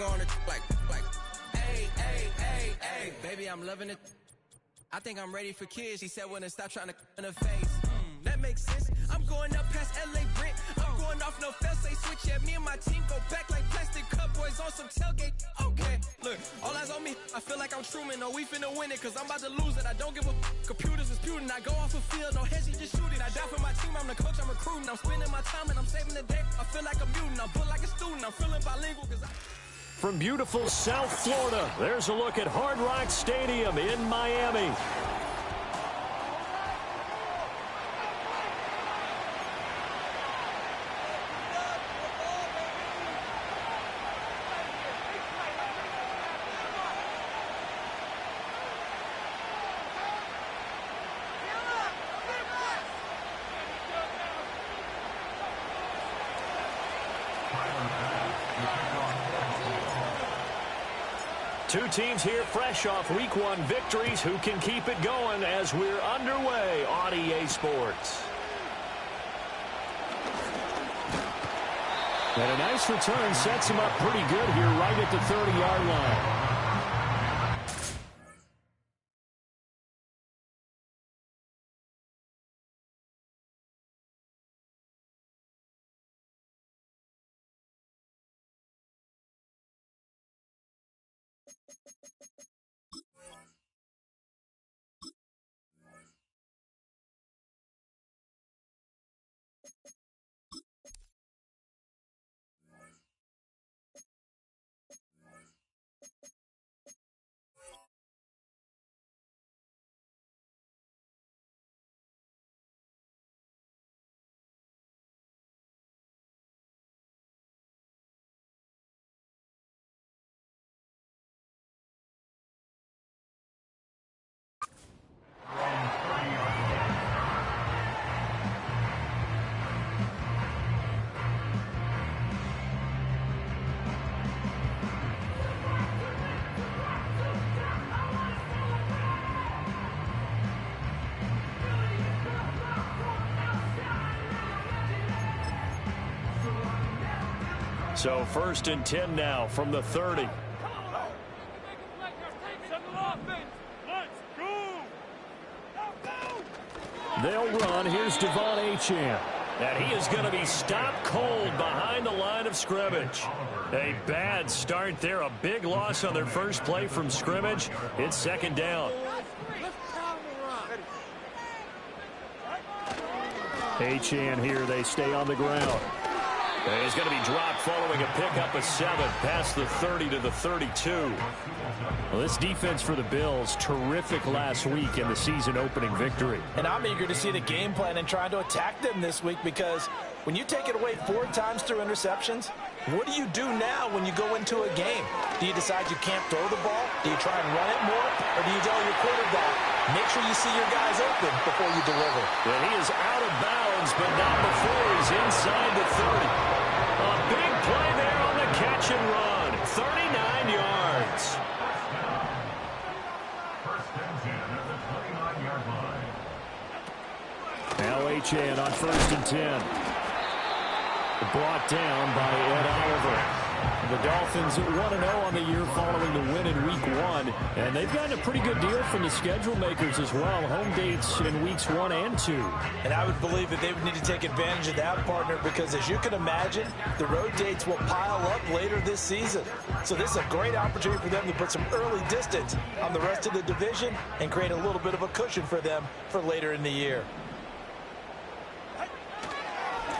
on it like, hey, hey, hey, hey. Baby, I'm loving it. I think I'm ready for kids. She said when to stop trying to in her face. That makes sense. I'm going up past LA Brent. I'm going off no fence. They switch. Yeah, me and my team go back like plastic cup boys on some tailgate. Okay, look, all eyes on me. I feel like I'm Truman. No, we finna win it, cause I'm about to lose it. I don't give a computers is putin'. I go off the field, no heads, just shoot it. I die for my team. I'm the coach, I'm recruiting. I'm spending my time and I'm saving the day. I feel like a mutant. I'm built like a student. I'm feeling bilingual cause From beautiful South Florida, there's a look at Hard Rock Stadium in Miami. Two teams here fresh off Week 1 victories who can keep it going as we're underway on EA Sports. And a nice return sets him up pretty good here right at the 30-yard line. So 1st and 10 now from the 30. They'll run. Here's Devon Achane. And he is going to be stopped cold behind the line of scrimmage. A bad start there. A big loss on their first play from scrimmage. It's 2nd down. Achane here. They stay on the ground. And he's going to be dropped following a pickup of 7 past the 30 to the 32. Well, this defense for the Bills, terrific last week in the season-opening victory. And I'm eager to see the game plan and trying to attack them this week because when you take it away 4 times through interceptions, what do you do now when you go into a game? Do you decide you can't throw the ball? Do you try and run it more? Or do you tell your quarterback, make sure you see your guys open before you deliver? Well, he is out of bounds, but not before he's inside the 30. A big play there on the catch and run. 39 yards. Now Achane on 1st and 10. Brought down by Ed Oliver. The Dolphins 1-0 on the year following the win in Week 1. And they've gotten a pretty good deal from the schedule makers as well. Home dates in Weeks 1 and 2. And I would believe that they would need to take advantage of that, partner, because as you can imagine, the road dates will pile up later this season. So this is a great opportunity for them to put some early distance on the rest of the division and create a little bit of a cushion for them for later in the year.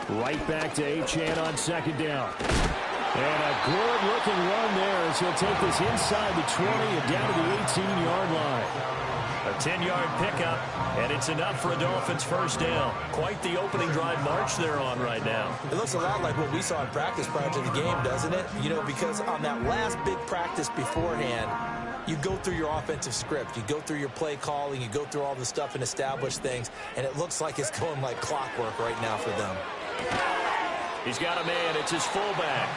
Right back to Achane on 2nd down. And a good-looking run there as he'll take this inside the 20 and down to the 18-yard line. A 10-yard pickup, and it's enough for a Dolphins 1st down. Quite the opening drive march they're on right now. It looks a lot like what we saw in practice prior to the game, doesn't it? You know, because on that last big practice beforehand, you go through your offensive script. You go through your play calling. You go through all the stuff and establish things, and it looks like it's going like clockwork right now for them. He's got a man. It's his fullback.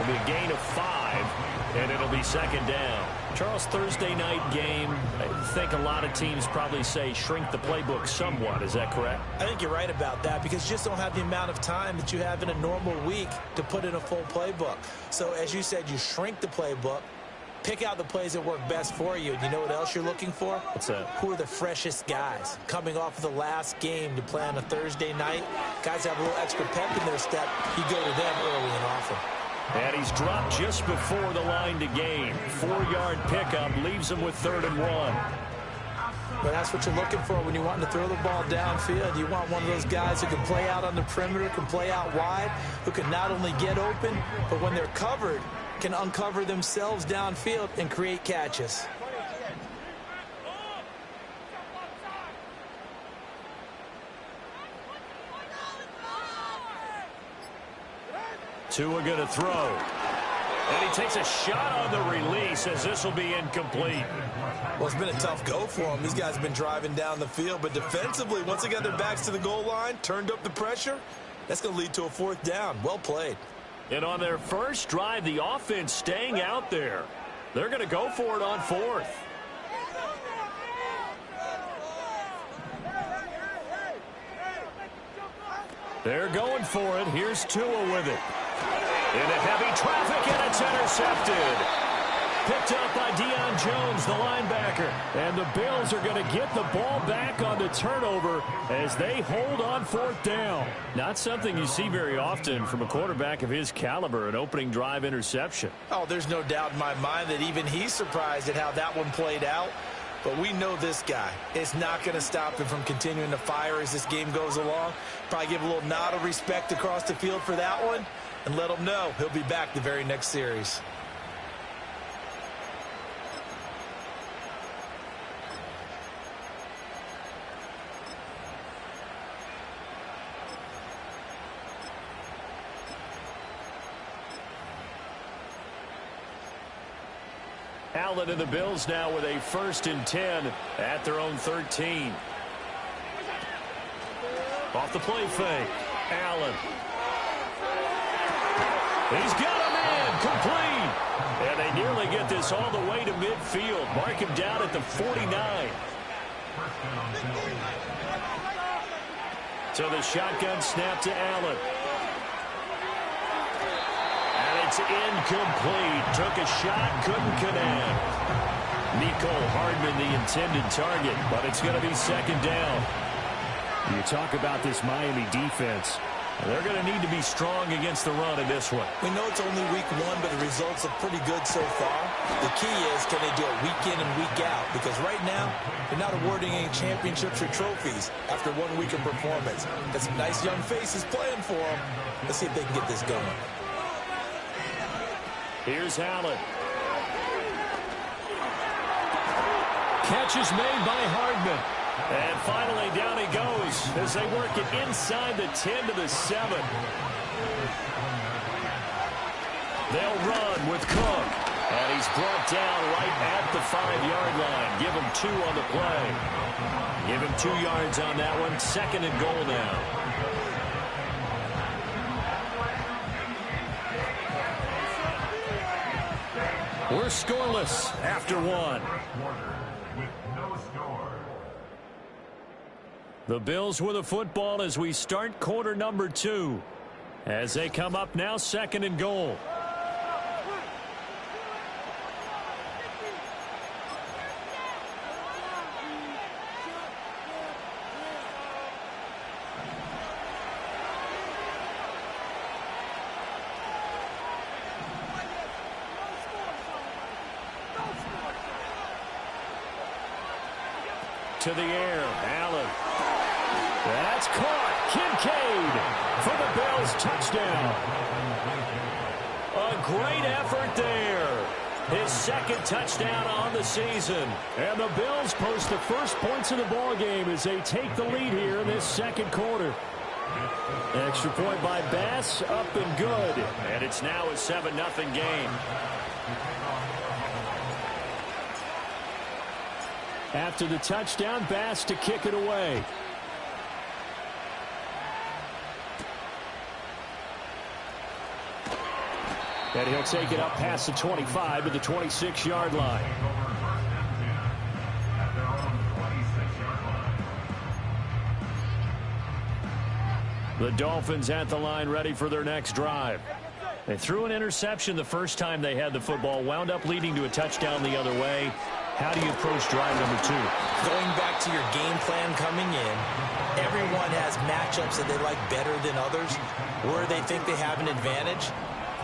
It'll be a gain of 5, and it'll be second down. Charles, Thursday night game, I think a lot of teams probably say shrink the playbook somewhat. Is that correct? I think you're right about that because you just don't have the amount of time that you have in a normal week to put in a full playbook. So, as you said, you shrink the playbook, pick out the plays that work best for you. And you know what else you're looking for? What's that? Who are the freshest guys? Coming off of the last game to play on a Thursday night, guys have a little extra pep in their step. You go to them early and often. And he's dropped just before the line to gain. 4-yard pickup leaves him with 3rd and 1. But that's what you're looking for when you want to throw the ball downfield. You want one of those guys who can play out on the perimeter, can play out wide, who can not only get open, but when they're covered, can uncover themselves downfield and create catches. Tua going to throw. And he takes a shot on the release as this will be incomplete. Well, it's been a tough go for him. These guys have been driving down the field, but defensively, once they got their backs to the goal line, turned up the pressure, that's going to lead to a 4th down. Well played. And on their first drive, the offense staying out there. They're going to go for it on 4th. They're going for it. Here's Tua with it. Into heavy traffic, and it's intercepted. Picked up by Deion Jones, the linebacker. And the Bills are going to get the ball back on the turnover as they hold on 4th down. Not something you see very often from a quarterback of his caliber, an opening drive interception. Oh, there's no doubt in my mind that even he's surprised at how that one played out. But we know this guy. It's not going to stop him from continuing to fire as this game goes along. Probably give a little nod of respect across the field for that one and let him know he'll be back the very next series. Allen and the Bills now with a 1st and 10 at their own 13. Off the play fake. Allen. He's got a man complete. And they nearly get this all the way to midfield. Mark him down at the 49. So the shotgun snap to Allen. It's incomplete. Took a shot, couldn't connect. Nicole Hardman, the intended target, but it's going to be 2nd down. You talk about this Miami defense. They're going to need to be strong against the run in this one. We know it's only week 1, but the results are pretty good so far. The key is, can they do it week in and week out? Because right now, they're not awarding any championships or trophies after 1 week of performance. Got some nice young faces playing for them. Let's see if they can get this going. Here's Allen. Catch is made by Hardman. And finally down he goes as they work it inside the 10 to the 7. They'll run with Cook. And he's brought down right at the 5-yard line. Give him 2 on the play. Give him 2 yards on that one. 2nd and goal now. We're scoreless after 1. The Bills with a football as we start quarter number 2. As they come up now, 2nd and goal. To the air, Allen. That's caught. Kincaid for the Bills touchdown. A great effort there. His 2nd touchdown on the season. And the Bills post the first points of the ball game as they take the lead here in this 2nd quarter. Extra point by Bass, up and good. And it's now a 7-0 game. After the touchdown, Bass to kick it away. And he'll take it up past the 25 to the 26-yard line. The Dolphins at the line ready for their next drive. They threw an interception the first time they had the football, wound up leading to a touchdown the other way. How do you approach drive number 2? Going back to your game plan coming in, everyone has matchups that they like better than others, where they think they have an advantage.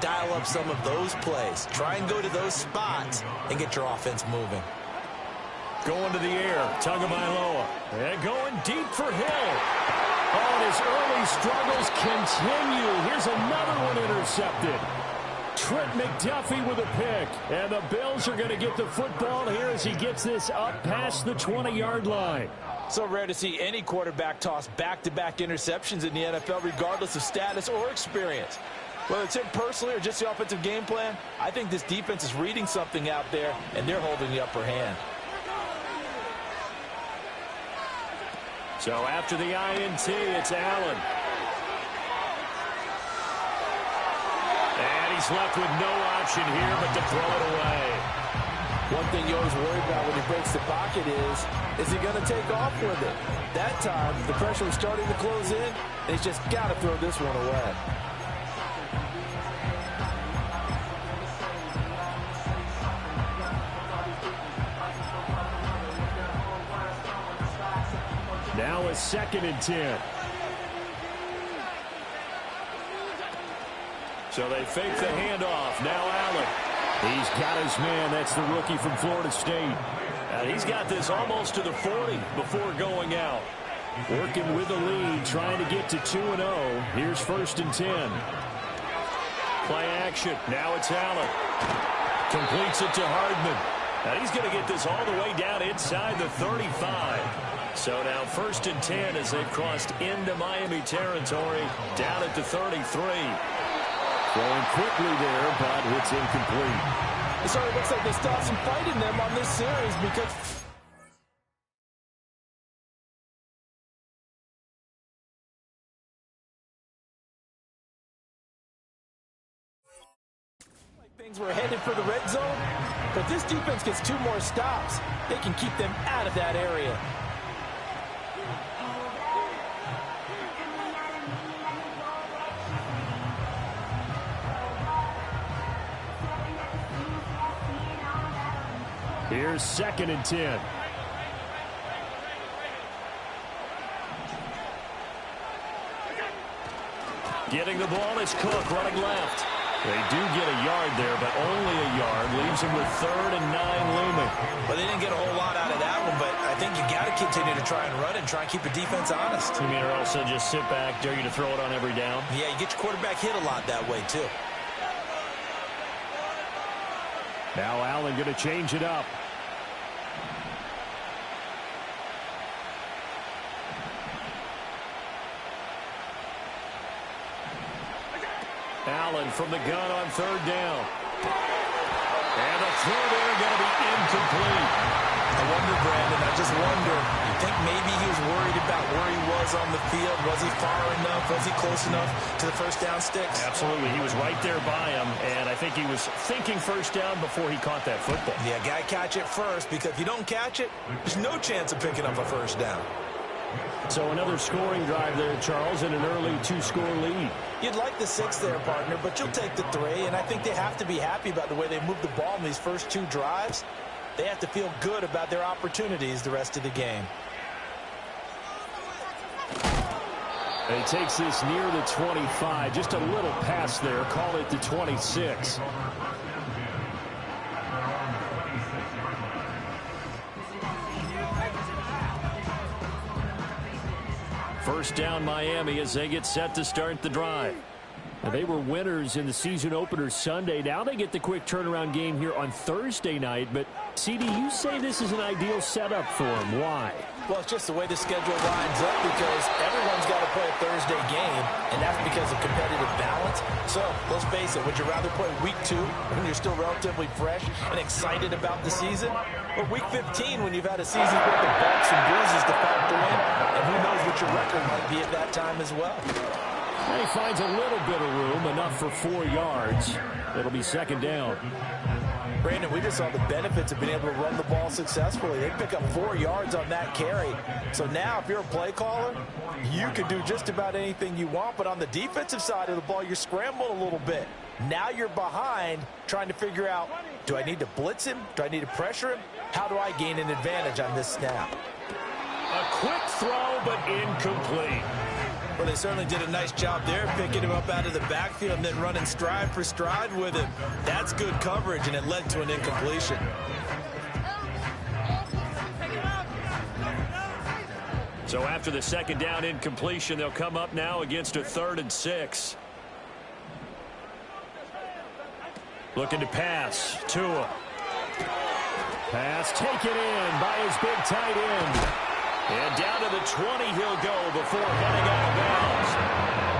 Dial up some of those plays. Try and go to those spots and get your offense moving. Going to the air, Tagovailoa. And going deep for Hill. Oh, and his early struggles continue. Here's another one intercepted. Trent McDuffie with a pick. And the Bills are going to get the football here as he gets this up past the 20-yard line. So rare to see any quarterback toss back-to-back interceptions in the NFL, regardless of status or experience. Whether it's him personally or just the offensive game plan, I think this defense is reading something out there, and they're holding the upper hand. So after the INT, it's Allen. And he's left with no option here but to throw it away. One thing you always worry about when he breaks the pocket is he going to take off with it? That time, the pressure was starting to close in, and he's just got to throw this one away. Now a 2nd and 10. So they fake the handoff. Now Allen. He's got his man. That's the rookie from Florida State. And he's got this almost to the 40 before going out. Working with the lead, trying to get to 2-0. Here's 1st and 10. Play action. Now it's Allen. Completes it to Hardman. And he's going to get this all the way down inside the 35. So now 1st and 10 as they've crossed into Miami territory, down at the 33. Throwing quickly there, but it's incomplete. It sort of looks like they stopped some fight in them on this series because things were headed for the red zone. But this defense gets 2 more stops. They can keep them out of that area. Here's 2nd and 10. Getting the ball is Cook running left. They do get a yard there, but only a yard. Leaves him with 3rd and 9 looming. Well, they didn't get a whole lot out of that one, but I think you got to continue to try and run it and try and keep the defense honest. You mean or also just sit back, dare you to throw it on every down? Yeah, you get your quarterback hit a lot that way, too. Now Allen going to change it up. Allen from the gun on 3rd down. And a throw there going to be incomplete. I wonder, Brandon, I just wonder, you think maybe he was worried about where he was on the field? Was he far enough? Was he close enough to the 1st down sticks? Absolutely. He was right there by him, and I think he was thinking 1st down before he caught that football. Yeah, got to catch it first, because if you don't catch it, there's no chance of picking up a 1st down. So another scoring drive there, Charles, and an early 2-score lead. You'd like the 6 there, partner, but you'll take the 3, and I think they have to be happy about the way they moved the ball in these first 2 drives. They have to feel good about their opportunities the rest of the game. And he takes this near the 25, just a little pass there, call it the 26. First down Miami as they get set to start the drive. Now, they were winners in the season opener Sunday. Now they get the quick turnaround game here on Thursday night. But, CD, you say this is an ideal setup for them. Why? Well, it's just the way the schedule lines up because everyone's got to play a Thursday game, and that's because of competitive balance. So, let's face it, would you rather play week 2 when you're still relatively fresh and excited about the season, or week 15 when you've had a season's worth of bumps and bruises to factor in, and who knows what your record might be at that time as well? And he finds a little bit of room, enough for 4 yards. It'll be second down. Brandon, we just saw the benefits of being able to run the ball successfully. They pick up 4 yards on that carry. So now, if you're a play caller, you can do just about anything you want. But on the defensive side of the ball, you're scrambling a little bit. Now you're behind, trying to figure out, do I need to blitz him? Do I need to pressure him? How do I gain an advantage on this snap? A quick throw, but incomplete. Well, they certainly did a nice job there, picking him up out of the backfield and then running stride for stride with him. That's good coverage, and it led to an incompletion. So after the second down incompletion, they'll come up now against a 3rd and 6. Looking to pass. Tua. Pass taken in by his big tight end. And down to the 20 he'll go before heading out of bounds.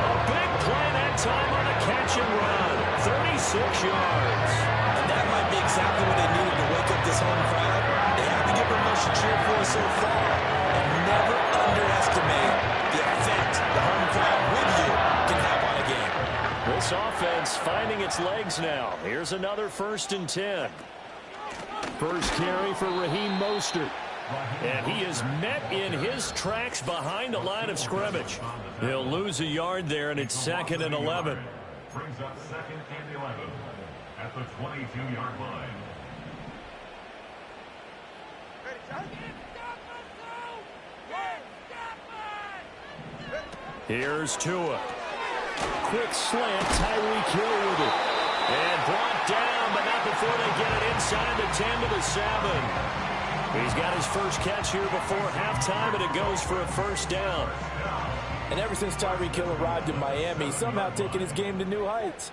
A big play that time on a catch and run. 36 yards. And that might be exactly what they needed to wake up this home crowd. They have to give them much to cheer for so far. And never underestimate the effect the home crowd with you can have on a game. This offense finding its legs now. Here's another 1st and 10. First carry for Raheem Mostert. And he is met in his tracks behind the line of scrimmage. He'll lose a yard there, and it's 2nd and 11. Brings up 2nd and 11 at the 22-yard line. Here's Tua. Quick slant, Tyreek Hill with it. And brought down, but not before they get it inside the 10 to the 7. He's got his first catch here before halftime, and it goes for a 1st down. And ever since Tyreek Hill arrived in Miami, he's somehow taken his game to new heights.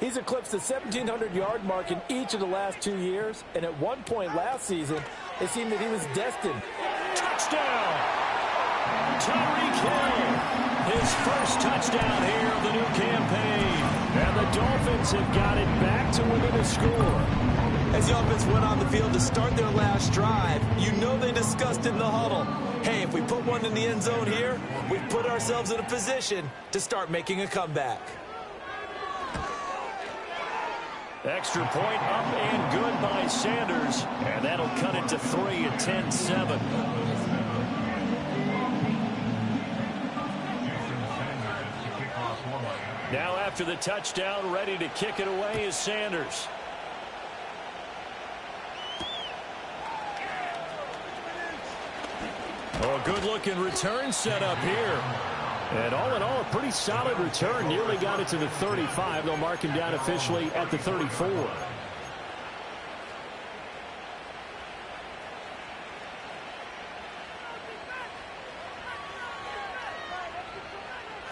He's eclipsed the 1,700-yard mark in each of the last 2 years, and at one point last season, it seemed that he was destined. Touchdown! Tyreek Hill, his first touchdown here of the new campaign. And the Dolphins have got it back to within a score. As the offense went on the field to start their last drive, you know they discussed in the huddle, hey, if we put one in the end zone here, we've put ourselves in a position to start making a comeback. Extra point up and good by Sanders. And that'll cut it to 3 at 10-7. Now after the touchdown, ready to kick it away is Sanders. Oh, good-looking return set up here. And all in all, a pretty solid return. Nearly got it to the 35. They'll mark him down officially at the 34.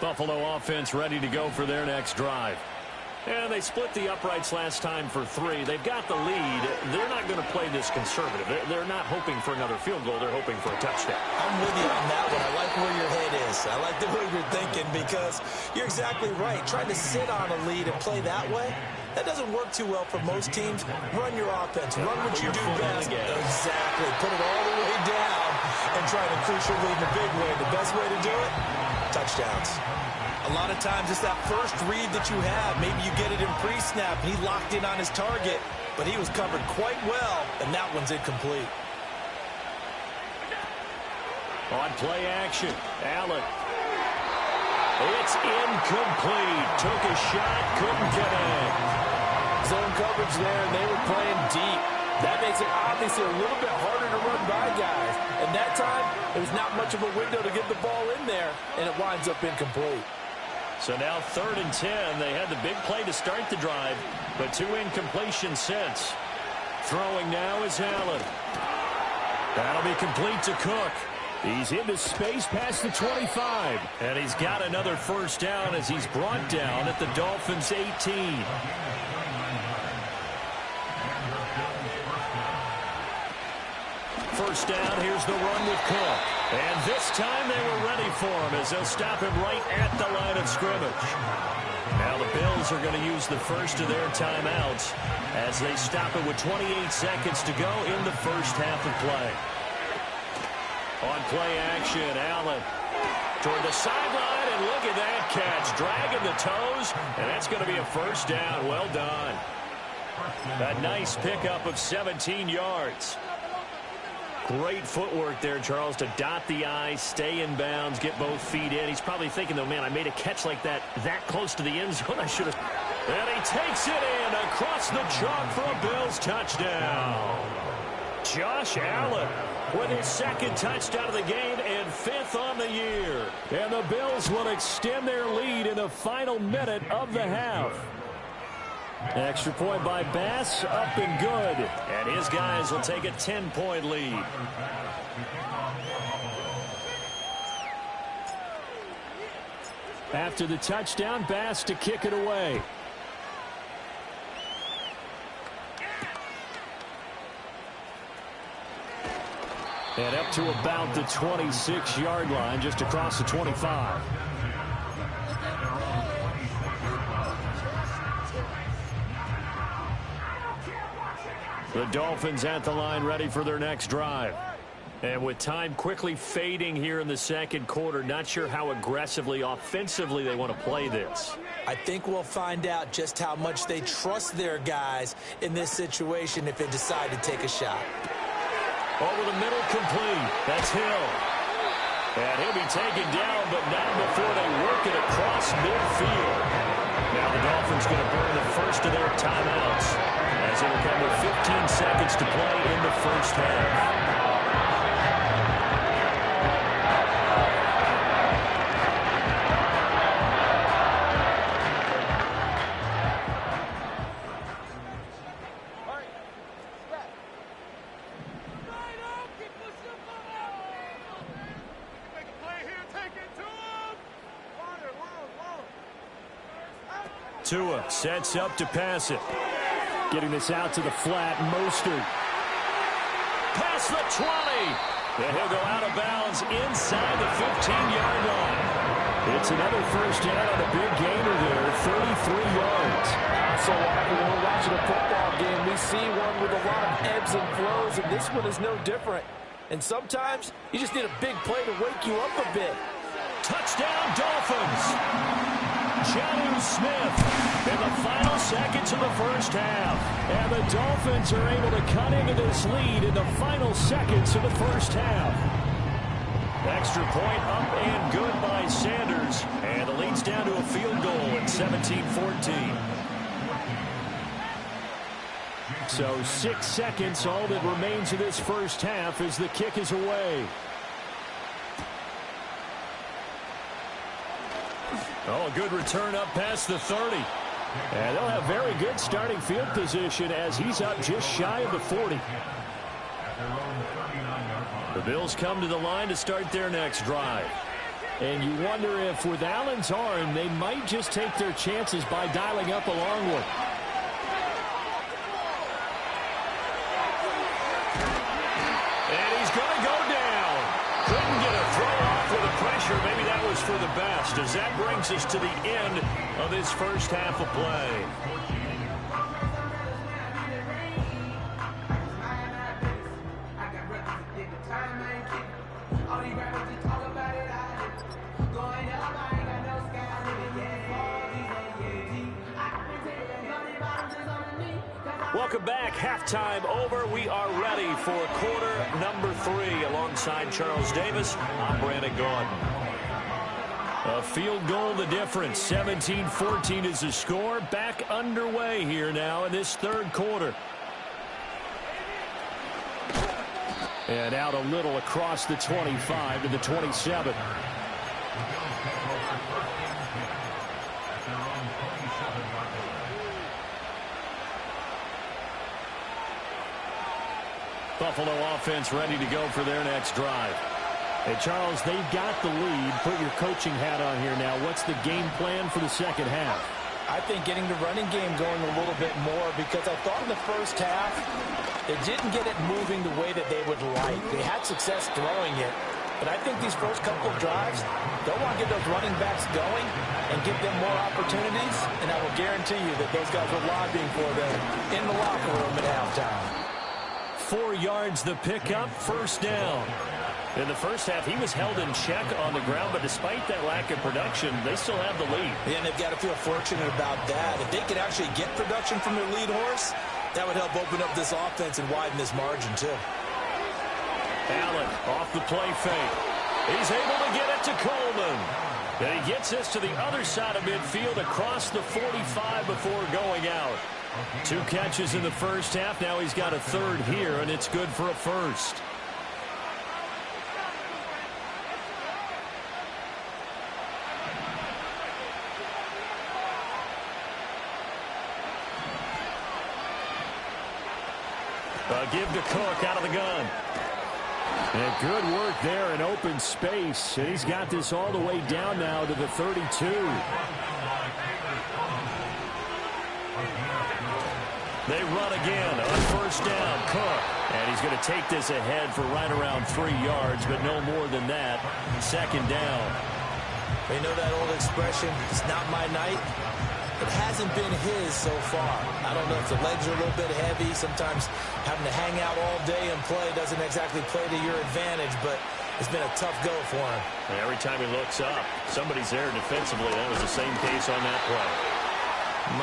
Buffalo offense ready to go for their next drive. And they split the uprights last time for 3. They've got the lead. They're not going to play this conservative. They're not hoping for another field goal. They're hoping for a touchdown. I'm with you on that one. I like where your head is. I like the way you're thinking because you're exactly right. Trying to sit on a lead and play that way, that doesn't work too well for most teams. Run your offense. Run what you do best. Exactly. Put it all the way down and try to increase your lead in a big way. The best way to do it, touchdowns. A lot of times it's that first read that you have. Maybe you get it in pre-snap. He locked in on his target, but he was covered quite well, and that one's incomplete. On play action, Allen. It's incomplete. Took a shot, couldn't connect. Zone coverage there, and they were playing deep. That makes it obviously a little bit harder to run by guys. And that time, there was not much of a window to get the ball in there, and it winds up incomplete. So now 3rd and 10. They had the big play to start the drive, but 2 incompletions since. Throwing now is Allen. That'll be complete to Cook. He's into space past the 25. And he's got another 1st down as he's brought down at the Dolphins' 18. First down, here's the run with Cook. And this time they were ready for him as they'll stop him right at the line of scrimmage. Now the Bills are going to use the first of their timeouts as they stop it with 28 seconds to go in the first half of play. On play action, Allen toward the sideline, and look at that catch, dragging the toes, and that's going to be a first down. Well done. A nice pickup of 17 yards. Great footwork there, Charles, to dot the I, stay in bounds, get both feet in. He's probably thinking, though, man, I made a catch like that close to the end zone. I should have. And he takes it in across the chalk for a Bills touchdown. Josh Allen with his second touchdown of the game and 5th on the year. And the Bills will extend their lead in the final minute of the half. Extra point by Bass, up and good. And his guys will take a 10-point lead. After the touchdown, Bass to kick it away. And up to about the 26-yard line, just across the 25. The Dolphins at the line, ready for their next drive. And with time quickly fading here in the second quarter, not sure how aggressively, offensively they want to play this. I think we'll find out just how much they trust their guys in this situation if they decide to take a shot. Over the middle, complete. That's Hill. And he'll be taken down, but not before they work it across midfield. Now the Dolphins going to burn the first of their timeouts as it'll come with 15 seconds to play in the first half. Tua sets up to pass it. Getting this out to the flat, Mostert. Past the 20. And he'll go out of bounds inside the 15-yard line. It's another first down on a big gainer there, 33 yards. So often when we're watching a football game, we see one with a lot of ebbs and flows, and this one is no different. And sometimes you just need a big play to wake you up a bit. Touchdown, Dolphins. Jonnu Smith in the final seconds of the first half. And the Dolphins are able to cut into this lead in the final seconds of the first half. Extra point up and good by Sanders. And the lead's down to a field goal at 17-14. So 6 seconds, all that remains of this first half as the kick is away. Oh, a good return up past the 30. And they'll have very good starting field position as he's up just shy of the 40. The Bills come to the line to start their next drive. And you wonder if with Allen's arm, they might just take their chances by dialing up a long one. And he's going to go down. Couldn't get a throw off with the pressure. Maybe that was for the best, as that brings us to the end of this first half of play. Welcome back. Halftime over. We are ready for quarter number 3. Alongside Charles Davis, I'm Brandon Gordon. A field goal the difference. 17-14 is the score. Back underway here now in this third quarter. And out a little across the 25 to the 27. Buffalo offense ready to go for their next drive. Hey, Charles, they've got the lead. Put your coaching hat on here now. What's the game plan for the second half? I think getting the running game going a little bit more, because I thought in the first half they didn't get it moving the way that they would like. They had success throwing it, but I think these first couple of drives, they'll want to get those running backs going and give them more opportunities, and I will guarantee you that those guys were lobbying for them in the locker room at halftime. 4 yards the pickup, first down. In the first half, he was held in check on the ground, but despite that lack of production, they still have the lead. Yeah, and they've got to feel fortunate about that. If they could actually get production from their lead horse, that would help open up this offense and widen this margin, too. Allen off the play fake. He's able to get it to Coleman. And he gets this to the other side of midfield across the 45 before going out. 2 catches in the first half. Now he's got a third here, and it's good for a first. Give to Cook out of the gun. And good work there in open space. And he's got this all the way down now to the 32. They run again on first down. Cook. And he's going to take this ahead for right around 3 yards, but no more than that. Second down. You know that old expression, it's not my night? It hasn't been his so far. I don't know if the legs are a little bit heavy. Sometimes having to hang out all day and play doesn't exactly play to your advantage, but it's been a tough go for him. And every time he looks up, somebody's there defensively. That was the same case on that play.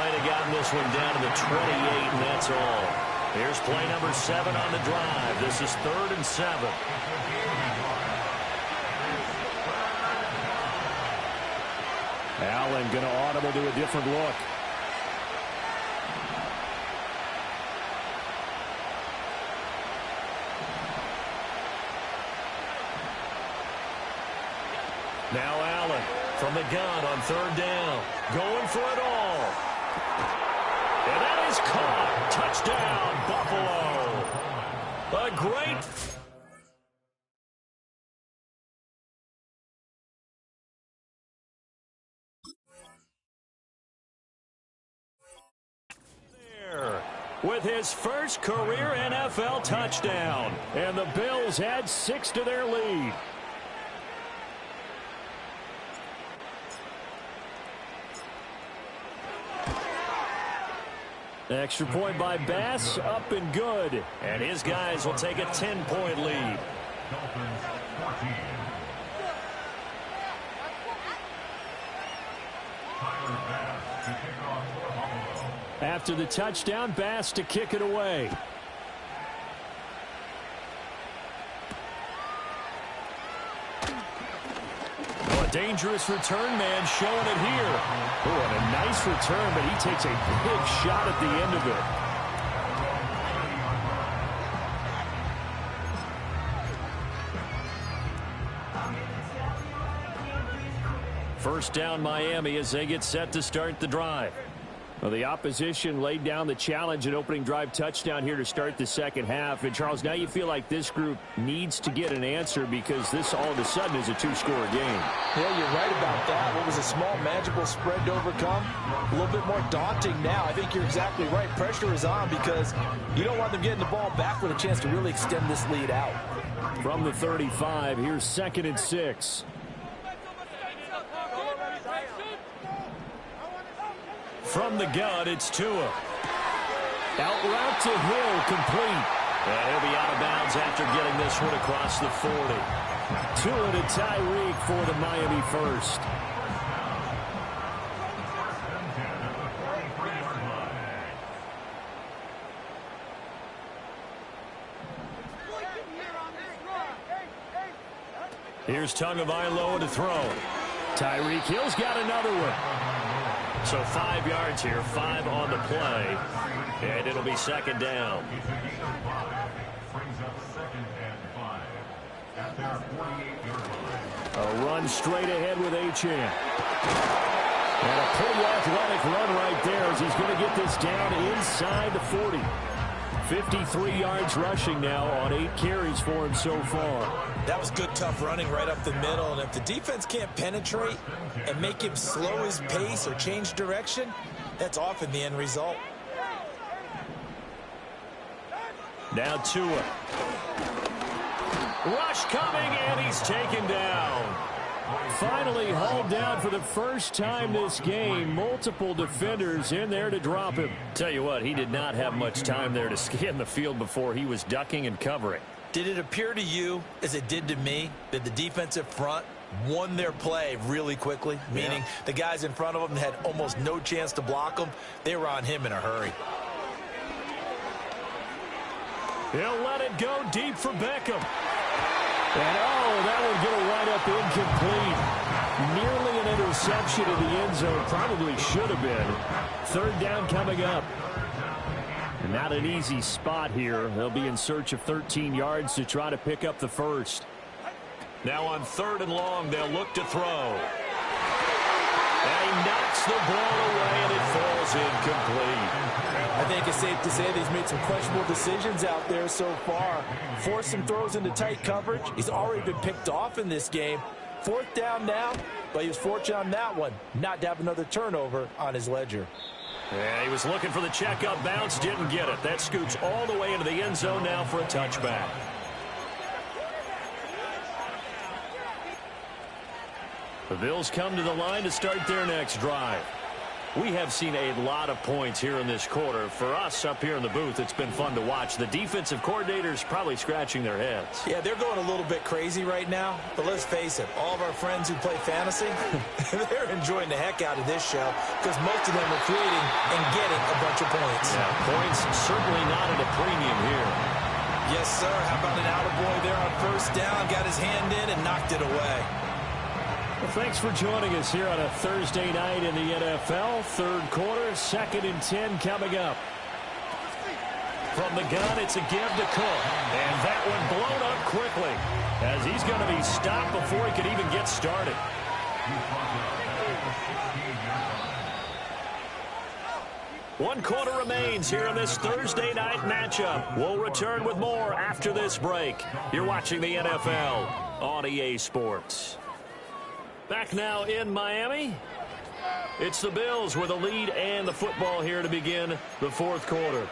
Might have gotten this one down to the 28, and that's all. Here's play number 7 on the drive. This is 3rd and 7. Allen going to audible to a different look. Now Allen from the gun on 3rd down. Going for it all. And that is caught. Touchdown, Buffalo. A great... with his first career NFL touchdown. And the Bills add 6 to their lead. Extra point by Bass, up and good. And his guys will take a 10-point lead. After the touchdown, Bass to kick it away. Oh, a dangerous return man showing it here. Oh, and a nice return, but he takes a big shot at the end of it. First down, Miami, as they get set to start the drive. Well, the opposition laid down the challenge and opening drive touchdown here to start the second half. And, Charles, now you feel like this group needs to get an answer because this all of a sudden is a 2-score game. Yeah, you're right about that. What was a small magical spread to overcome? A little bit more daunting now. I think you're exactly right. Pressure is on because you don't want them getting the ball back with a chance to really extend this lead out. From the 35, here's 2nd and 6. From the gun, it's Tua. Out route to Hill, complete. And he'll be out of bounds after getting this one across the 40. Tua to Tyreek for the Miami first. Here's Tagovailoa to throw. Tyreek Hill's got another one. So 5 yards here, 5 on the play, and it'll be 2nd down. A run straight ahead with Achane. And a pretty athletic run right there as he's going to get this down inside the 40. 53 yards rushing now on 8 carries for him so far. That was good, tough running right up the middle. And if the defense can't penetrate and make him slow his pace or change direction, that's often the end result. Now Tua. Rush coming, and he's taken down. Finally hauled down for the first time this game. Multiple defenders in there to drop him. Tell you what, he did not have much time there to scan the field before he was ducking and covering. Did it appear to you, as it did to me, that the defensive front won their play really quickly? Meaning the guys in front of them had almost no chance to block them. They were on him in a hurry. He'll let it go deep for Beckham. And, that one going to wind up incomplete. Nearly an interception in the end zone. Probably should have been. Third down coming up. And not an easy spot here. They'll be in search of 13 yards to try to pick up the first. Now on 3rd and long, they'll look to throw. And he knocks the ball away, and it falls incomplete. I think it's safe to say that he's made some questionable decisions out there so far. Forced some throws into tight coverage. He's already been picked off in this game. 4th down now, but he was fortunate on that one not to have another turnover on his ledger. Yeah, he was looking for the checkup bounce, didn't get it. That scoots all the way into the end zone now for a touchback. The Bills come to the line to start their next drive. We have seen a lot of points here in this quarter. For us up here in the booth, it's been fun to watch. The defensive coordinators probably scratching their heads. Yeah, they're going a little bit crazy right now. But let's face it, all of our friends who play fantasy, they're enjoying the heck out of this show because most of them are creating and getting a bunch of points. Yeah, points certainly not at a premium here. Yes, sir. How about an attaboy there on 1st down? Got his hand in and knocked it away. Well, thanks for joining us here on a Thursday night in the NFL. 3rd quarter, 2nd and 10 coming up. From the gun, it's a give to Cook. And that one blown up quickly as he's going to be stopped before he could even get started. One quarter remains here in this Thursday night matchup. We'll return with more after this break. You're watching the NFL on EA Sports. Back now in Miami. It's the Bills with a lead and the football here to begin the 4th quarter.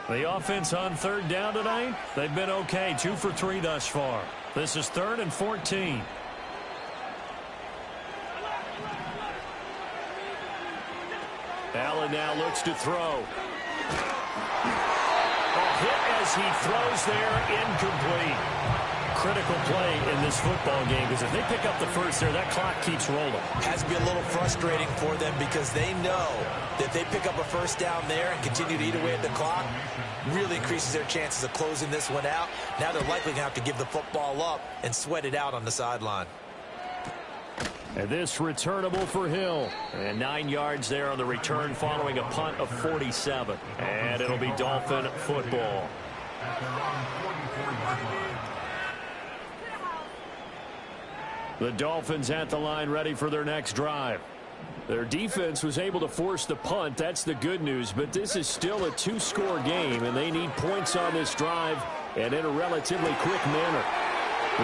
The offense on 3rd down tonight, they've been okay. 2 for 3 thus far. This is 3rd and 14. Allen now looks to throw. A hit as he throws there, incomplete. Critical play in this football game because if they pick up the first there, that clock keeps rolling. Has to be a little frustrating for them because they know that if they pick up a 1st down there and continue to eat away at the clock, really increases their chances of closing this one out. Now they're likely going to have to give the football up and sweat it out on the sideline. And this returnable for Hill. And 9 yards there on the return following a punt of 47. And it'll be Dolphin football. The Dolphins at the line ready for their next drive. Their defense was able to force the punt. That's the good news. But this is still a 2-score game, and they need points on this drive and in a relatively quick manner.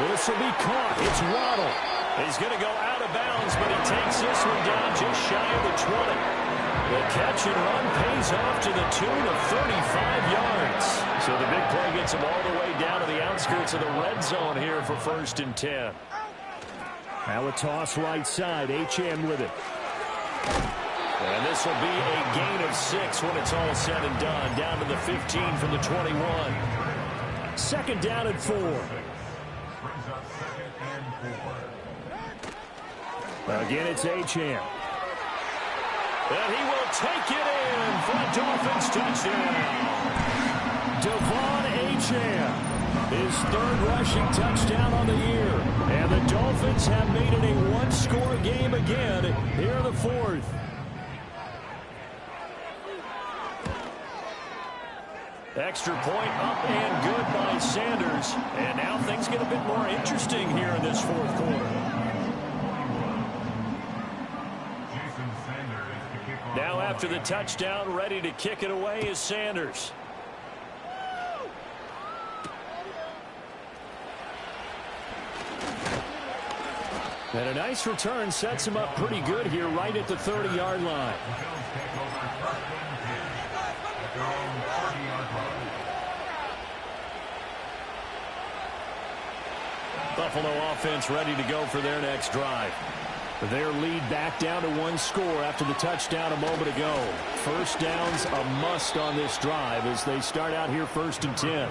This will be caught. It's Waddle. He's going to go out of bounds, but he takes this one down just shy of the 20. The catch and run pays off to the tune of 35 yards. So the big play gets him all the way down to the outskirts of the red zone here for 1st and 10. Now a toss right side. Achane with it. And this will be a gain of 6 when it's all said and done. Down to the 15 from the 21. 2nd down and 4. Again, it's Achane. And he will take it in for a Dolphins touchdown. Devon Achane. His 3rd rushing touchdown on the year. And the Dolphins have made it a 1-score game again here in the 4th. Extra point up and good by Sanders. And now things get a bit more interesting here in this 4th quarter. Now after the touchdown, ready to kick it away is Sanders. And a nice return sets him up pretty good here right at the 30-yard line. Buffalo offense ready to go for their next drive. Their lead back down to one score after the touchdown a moment ago. First down's a must on this drive as they start out here 1st and 10.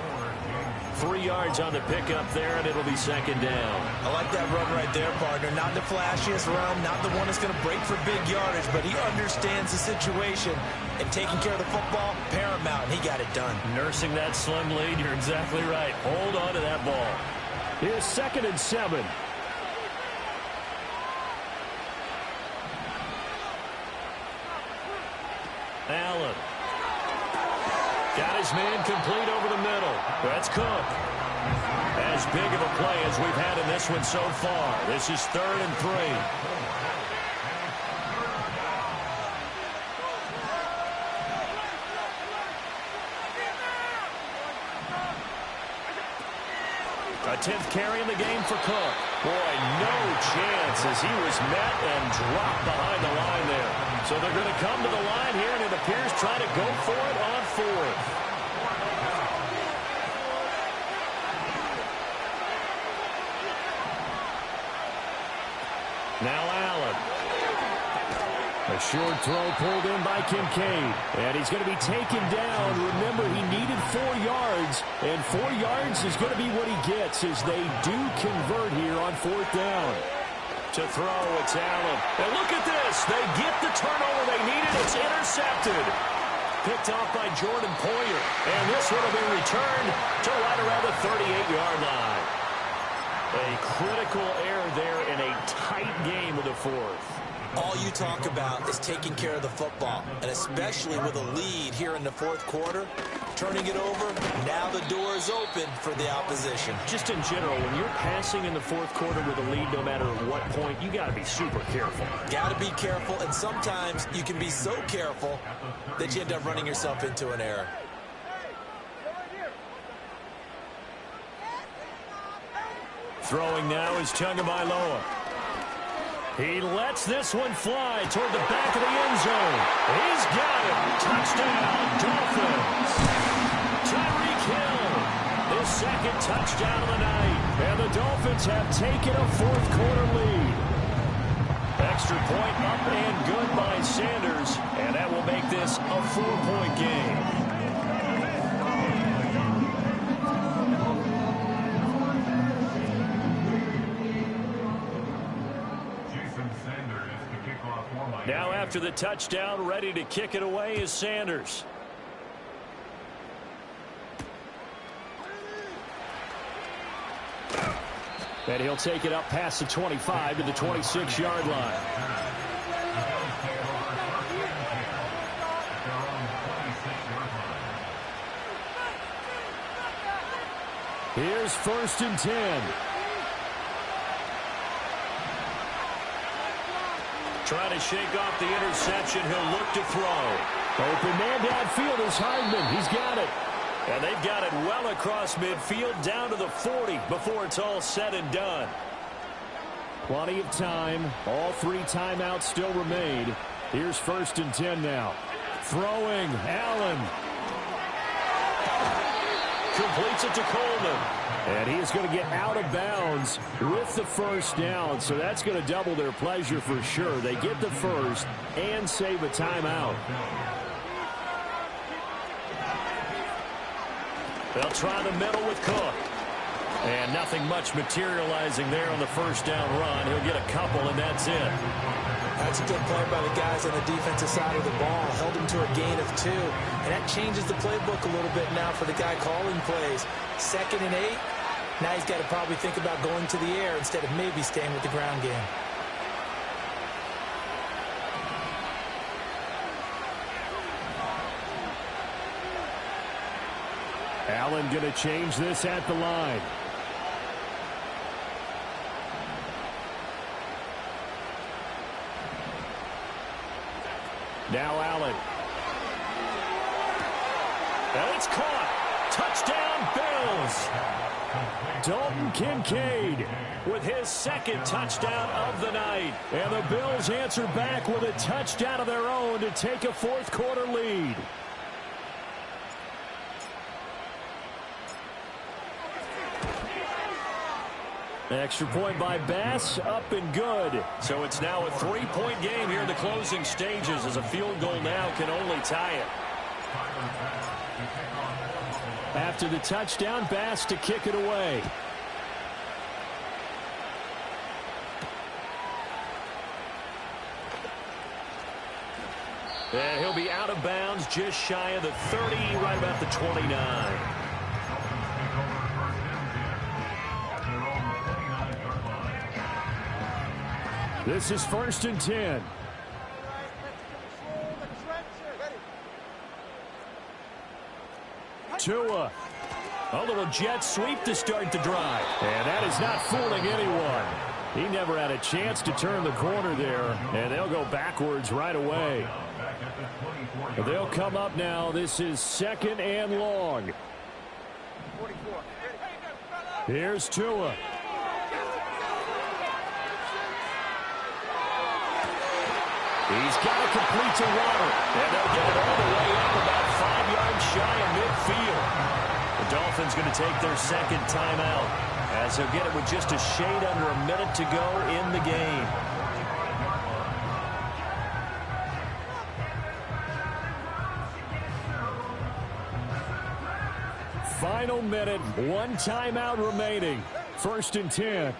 3 yards on the pickup there, and it'll be 2nd down. I like that run right there, partner. Not the flashiest run, not the one that's going to break for big yardage, but he understands the situation, and taking care of the football, paramount, and he got it done. Nursing that slim lead, you're exactly right. Hold on to that ball. Here's 2nd and 7. Allen. Got his man complete over the middle. That's Cook. As big of a play as we've had in this one so far. This is 3rd and 3. A 10th carry in the game for Cook. Boy, no chance as he was met and dropped behind the line there. So they're going to come to the line here, and it appears trying to go for it on 4th. Now Allen. A short throw pulled in by Kincaid. And he's going to be taken down. Remember, he needed 4 yards. And 4 yards is going to be what he gets as they do convert here on 4th down. To throw, it's Allen. And look at this. They get the turnover they needed. It's intercepted. Picked off by Jordan Poyer. And this one will be returned to right around the 38-yard line. A critical error there in a tight game of the 4th. All you talk about is taking care of the football, and especially with a lead here in the 4th quarter, turning it over, now the door is open for the opposition. Just in general, when you're passing in the 4th quarter with a lead, no matter what point, you got to be super careful. Got to be careful, and sometimes you can be so careful that you end up running yourself into an error. Throwing now is Tagovailoa. He lets this one fly toward the back of the end zone. He's got it. Touchdown, Dolphins. Tyreek Hill, his 2nd touchdown of the night. And the Dolphins have taken a 4th quarter lead. Extra point up and good by Sanders. And that will make this a 4-point game. Now after the touchdown, ready to kick it away is Sanders. And he'll take it up past the 25 to the 26-yard line. Here's 1st and 10. Trying to shake off the interception. He'll look to throw. Open man downfield is Hardman. He's got it. And they've got it well across midfield down to the 40 before it's all said and done. Plenty of time. All 3 timeouts still remain. Here's 1st and 10 now. Throwing. Allen. Completes it to Coleman. And he is going to get out of bounds with the 1st down. So that's going to double their pleasure for sure. They get the 1st and save a timeout. They'll try the middle with Cook. And nothing much materializing there on the 1st down run. He'll get a couple, and that's it. That's a good play by the guys on the defensive side of the ball. Held him to a gain of 2. And that changes the playbook a little bit now for the guy calling plays. 2nd and 8. Now he's got to probably think about going to the air instead of maybe staying with the ground game. Allen going to change this at the line. Now Allen. And it's caught. Touchdown, Bills. Dalton Kincaid with his 2nd touchdown of the night. And the Bills answer back with a touchdown of their own to take a 4th quarter lead. Extra point by Bass, up and good. So it's now a 3-point game here in the closing stages, as a field goal now can only tie it. After the touchdown, Bass to kick it away. And he'll be out of bounds just shy of the 30, right about the 29. This is 1st and 10. Tua. A little jet sweep to start the drive. And that is not fooling anyone. He never had a chance to turn the corner there, and they'll go backwards right away. They'll come up now. This is 2nd and long. Here's Tua. He's got to complete to Water. And they'll get it all the way up about 5 yards shy of midfield. The Dolphins going to take their second timeout, as they'll get it with just a shade under a minute to go in the game. Final minute, 1 timeout remaining. 1st and 10.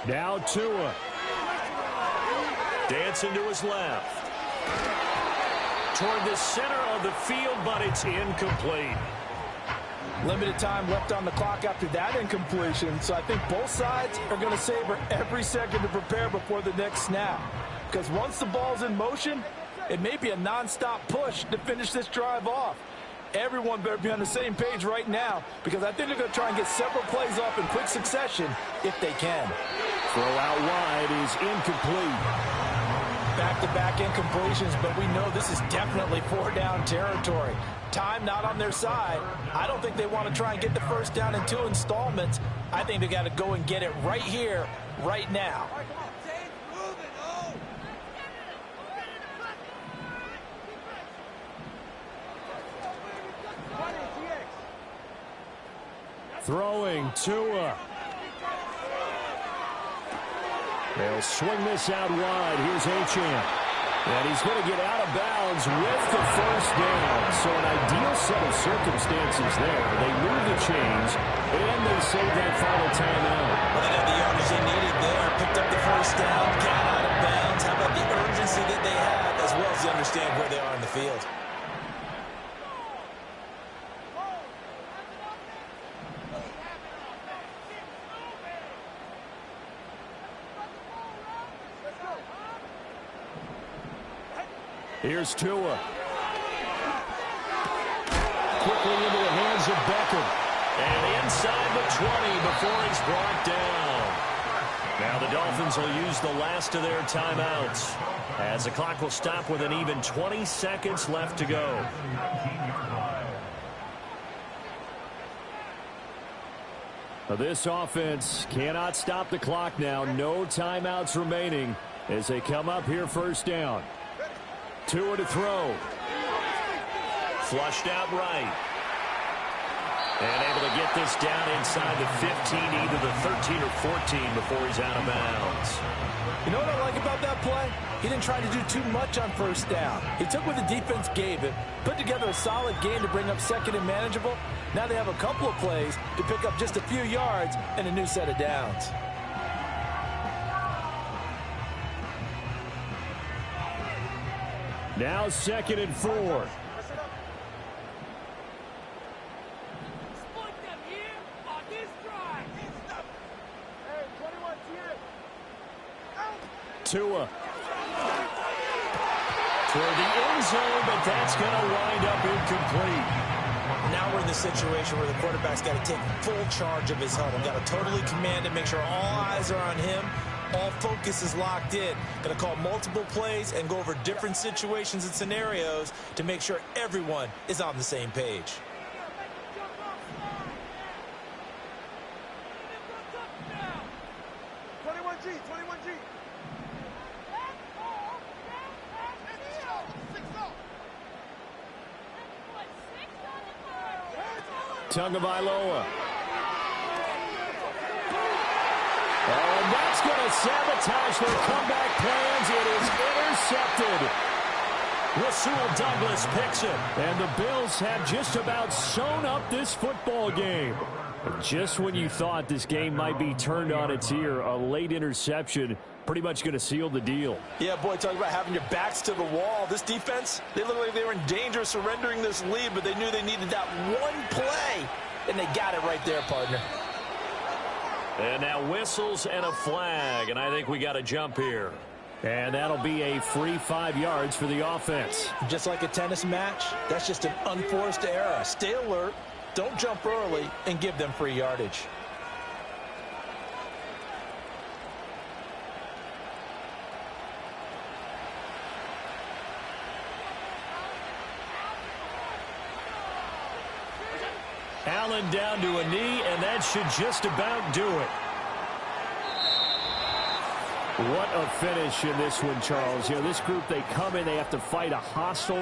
Now Tua. Dancing to his left. Toward the center of the field, but it's incomplete. Limited time left on the clock after that incompletion, so I think both sides are going to savor every second to prepare before the next snap. Because once the ball's in motion, it may be a nonstop push to finish this drive off. Everyone better be on the same page right now, because I think they're going to try and get several plays off in quick succession if they can. Throw out wide is incomplete. Back-to-back incompletions, but we know this is definitely 4-down territory. Time not on their side. I don't think they want to try and get the first down in 2 installments. I think they got to go and get it right here, right now. Throwing Tua. They'll swing this out wide. Here's Achane. And he's going to get out of bounds with the first down. So an ideal set of circumstances there. They move the chains, and they save that final timeout. Well, they got the yardage they needed there. Picked up the first down, got out of bounds. How about the urgency that they have, as well as they understand where they are in the field? Here's Tua. Quickly into the hands of Beckham. And inside the 20 before he's brought down. Now the Dolphins will use the last of their timeouts, as the clock will stop with an even 20 seconds left to go. This offense cannot stop the clock now. No timeouts remaining as they come up here 1st down. Tua to throw. Flushed out right. And able to get this down inside the 15, either the 13 or 14 before he's out of bounds. You know what I like about that play? He didn't try to do too much on 1st down. He took what the defense gave him, put together a solid game to bring up 2nd and manageable. Now they have a couple of plays to pick up just a few yards and a new set of downs. Now 2nd and 4. Tua. Toward the end zone, but that's going to wind up incomplete. Now we're in the situation where the quarterback's got to take full charge of his huddle. Got to totally command it, make sure all eyes are on him. All focus is locked in. Going to call multiple plays and go over different situations and scenarios to make sure everyone is on the same page. Tagovailoa. And that's going to sabotage their comeback plans. It is intercepted. Rasul Douglas picks it. And the Bills have just about sewn up this football game. Just when you thought this game might be turned on its ear, a late interception pretty much going to seal the deal. Yeah, boy, talking about having your backs to the wall. This defense, they look like they were in danger of surrendering this lead, but they knew they needed that one play, and they got it right there, partner. And now whistles and a flag, and I think we got a jump here. And that'll be a free 5 yards for the offense. Just like a tennis match, that's just an unforced error. Stay alert, don't jump early, and give them free yardage. Allen down to a knee, and that should just about do it. What a finish in this one, Charles. You know, this group, they come in, they have to fight a hostile